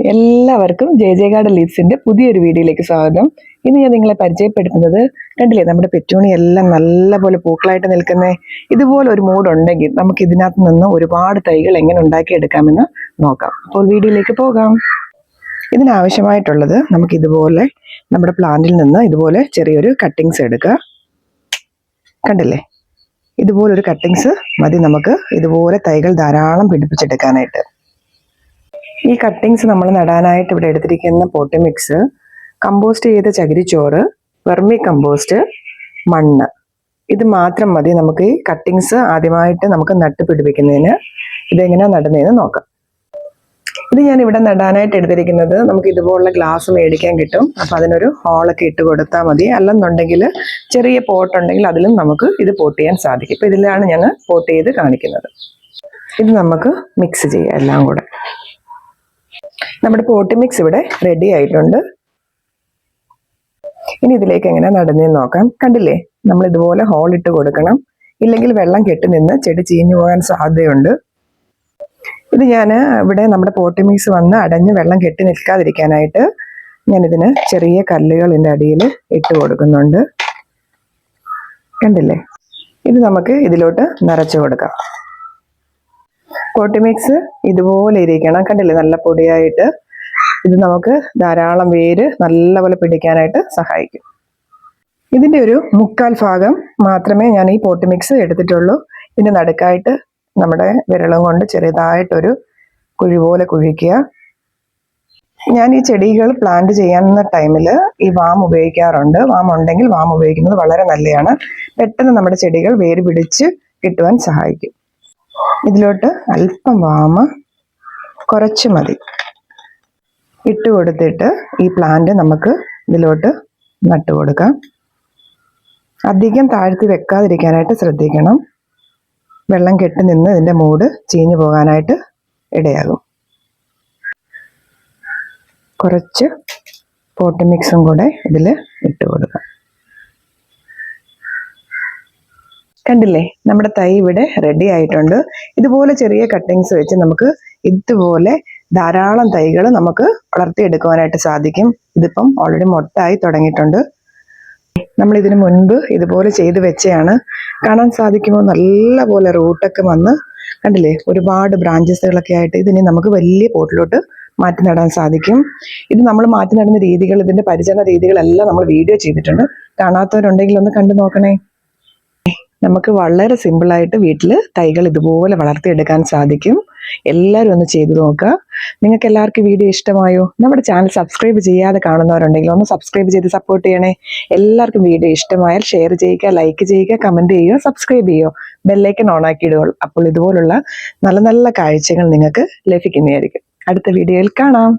എല്ലാവർക്കും J garden ലീവ്സിന്റെ പുതിയൊരു വീഡിയോയിലേക്ക് സ്വാഗതം. ഇന്ന് ഞാൻ നിങ്ങളെ പരിചയപ്പെടുത്തുന്നത്, കണ്ടില്ലേ നമ്മുടെ പെറ്റൂണി എല്ലാം നല്ലപോലെ പൂക്കളായിട്ട് നിൽക്കുന്നേ. ഇതുപോലെ ഒരു മൂഡ് ഉണ്ടെങ്കിൽ നമുക്ക് ഇതിനകത്ത് നിന്ന് ഒരുപാട് തൈകൾ എങ്ങനെ ഉണ്ടാക്കിയെടുക്കാമെന്ന് നോക്കാം. അപ്പോൾ വീഡിയോയിലേക്ക് പോകാം. ഇതിനാവശ്യമായിട്ടുള്ളത് നമുക്ക് ഇതുപോലെ നമ്മുടെ പ്ലാന്റിൽ നിന്ന് ഇതുപോലെ ചെറിയൊരു കട്ടിങ്സ് എടുക്കുക. കണ്ടില്ലേ, ഇതുപോലൊരു കട്ടിങ്സ് മതി നമുക്ക് ഇതുപോലെ തൈകൾ ധാരാളം പിടിപ്പിച്ചെടുക്കാനായിട്ട്. ഈ കട്ടിങ്സ് നമ്മൾ നടാനായിട്ട് ഇവിടെ എടുത്തിരിക്കുന്ന പോട്ടി മിക്സ്, കമ്പോസ്റ്റ് ചെയ്ത ചകിരിച്ചോറ്, വെർമി കമ്പോസ്റ്റ്, മണ്ണ്, ഇത് മാത്രം മതി നമുക്ക് ഈ കട്ടിങ്സ് ആദ്യമായിട്ട് നമുക്ക് നട്ട് പിടിപ്പിക്കുന്നതിന്. ഇതെങ്ങനെയാണ് നടുന്നതെന്ന് നോക്കാം. ഇത് ഞാൻ ഇവിടെ നടാനായിട്ട് എടുത്തിരിക്കുന്നത്, നമുക്ക് ഇതുപോലുള്ള ഗ്ലാസ് മേടിക്കാൻ കിട്ടും. അപ്പം അതിനൊരു ഹോളൊക്കെ ഇട്ട് കൊടുത്താൽ മതി. അല്ലെന്നുണ്ടെങ്കിൽ ചെറിയ പോട്ട് ഉണ്ടെങ്കിൽ അതിലും നമുക്ക് ഇത് പോട്ട് ചെയ്യാൻ സാധിക്കും. ഇപ്പം ഇതിലാണ് ഞാൻ പോട്ട് ചെയ്ത് കാണിക്കുന്നത്. ഇത് നമുക്ക് മിക്സ് ചെയ്യാം എല്ലാം കൂടെ. നമ്മുടെ പോട്ടി മിക്സ് ഇവിടെ റെഡി ആയിട്ടുണ്ട്. ഇനി ഇതിലേക്ക് എങ്ങനെ നടുന്നതെന്ന് നോക്കാം. കണ്ടില്ലേ, നമ്മൾ ഇതുപോലെ ഹോൾ ഇട്ട് കൊടുക്കണം. ഇല്ലെങ്കിൽ വെള്ളം കെട്ടി നിന്ന് ചെടി ചീഞ്ഞു പോകാൻ സാധ്യതയുണ്ട്. ഇത് ഞാൻ ഇവിടെ നമ്മുടെ പോട്ടി മിക്സ് വന്ന് അടഞ്ഞ് വെള്ളം കെട്ടി നിൽക്കാതിരിക്കാനായിട്ട് ഞാനിതിന് ചെറിയ കല്ലുകൾ ഇതിൻ്റെ അടിയിൽ ഇട്ട് കൊടുക്കുന്നുണ്ട്. കണ്ടില്ലേ, ഇത് നമുക്ക് ഇതിലോട്ട് നിറച്ച് കൊടുക്കാം. പോട്ടി മിക്സ് ഇതുപോലെ ഇരിക്കണം. കണ്ടില്ലേ, നല്ല പൊടിയായിട്ട്. ഇത് നമുക്ക് ധാരാളം വേര് നല്ലപോലെ പിടിക്കാനായിട്ട് സഹായിക്കും. ഇതിൻ്റെ ഒരു 1/4 ഭാഗം മാത്രമേ ഞാൻ ഈ പോട്ടി മിക്സ് എടുത്തിട്ടുള്ളൂ. ഇതിൻ്റെ നടുക്കായിട്ട് നമ്മുടെ വിരളം കൊണ്ട് ചെറുതായിട്ടൊരു കുഴി പോലെ കുഴിക്കുക. ഞാൻ ഈ ചെടികൾ പ്ലാന്റ് ചെയ്യുന്ന ടൈമിൽ ഈ വാം ഉപയോഗിക്കാറുണ്ട്. വാം ഉണ്ടെങ്കിൽ വാം ഉപയോഗിക്കുന്നത് വളരെ നല്ലതാണ്. പെട്ടെന്ന് നമ്മുടെ ചെടികൾ വേര് പിടിച്ച് കിട്ടുവാൻ സഹായിക്കും. ഇതിലോട്ട് അല്പം വാമ കുറച്ച് മതി ഇട്ട് കൊടുത്തിട്ട് ഈ പ്ലാന്റ് നമുക്ക് ഇതിലോട്ട് നട്ടു കൊടുക്കാം. അധികം താഴ്ത്തി വെക്കാതിരിക്കാനായിട്ട് ശ്രദ്ധിക്കണം. വെള്ളം കെട്ടി നിന്ന് ഇതിൻ്റെ മൂട് ചീഞ്ഞു പോകാനായിട്ട് ഇടയാകും. കുറച്ച് പോട്ടി മിക്സും കൂടെ ഇതിൽ ഇട്ട് കൊടുക്കാം. കണ്ടില്ലേ, നമ്മുടെ തൈ ഇവിടെ റെഡി ആയിട്ടുണ്ട്. ഇതുപോലെ ചെറിയ കട്ടിങ്സ് വെച്ച് നമുക്ക് ഇതുപോലെ ധാരാളം തൈകൾ നമുക്ക് വളർത്തിയെടുക്കുവാനായിട്ട് സാധിക്കും. ഇതിപ്പം ഓൾറെഡി മൊട്ടായി തുടങ്ങിയിട്ടുണ്ട്. നമ്മൾ ഇതിനു മുൻപ് ഇതുപോലെ ചെയ്ത് വെച്ചതാണ്. കാണാൻ സാധിക്കുമോ, നല്ല പോലെ റൂട്ടൊക്കെ വന്ന് കണ്ടില്ലേ, ഒരുപാട് ബ്രാഞ്ചസുകളൊക്കെ ആയിട്ട് ഇതിനെ നമുക്ക് വലിയ പോട്ടിലോട്ട് മാറ്റി നടാൻ സാധിക്കും. ഇത് നമ്മൾ മാറ്റി നടുന്ന രീതികൾ, ഇതിൻ്റെ പരിചരണ രീതികളെല്ലാം നമ്മൾ വീഡിയോ ചെയ്തിട്ടുണ്ട്. കാണാത്തവരുണ്ടെങ്കിൽ ഒന്ന് കണ്ടു നോക്കണേ. നമുക്ക് വളരെ സിമ്പിളായിട്ട് വീട്ടിൽ തൈകൾ ഇതുപോലെ വളർത്തിയെടുക്കാൻ സാധിക്കും. എല്ലാവരും ഒന്ന് ചെയ്തു നോക്കുക. നിങ്ങൾക്ക് എല്ലാവർക്കും വീഡിയോ ഇഷ്ടമായോ? നമ്മുടെ ചാനൽ സബ്സ്ക്രൈബ് ചെയ്യാതെ കാണുന്നവരുണ്ടെങ്കിൽ ഒന്ന് സബ്സ്ക്രൈബ് ചെയ്ത് സപ്പോർട്ട് ചെയ്യണേ. എല്ലാവർക്കും വീഡിയോ ഇഷ്ടമായാൽ ഷെയർ ചെയ്യുക, ലൈക്ക് ചെയ്യുക, കമൻറ്റ് ചെയ്യുക, സബ്സ്ക്രൈബ് ചെയ്യുക, ബെല്ലൈക്കൺ ഓണാക്കി ഇടുക. അപ്പോൾ ഇതുപോലുള്ള നല്ല നല്ല കാഴ്ചകൾ നിങ്ങൾക്ക് ലഭിക്കുന്നതായിരിക്കും. അടുത്ത വീഡിയോയിൽ കാണാം.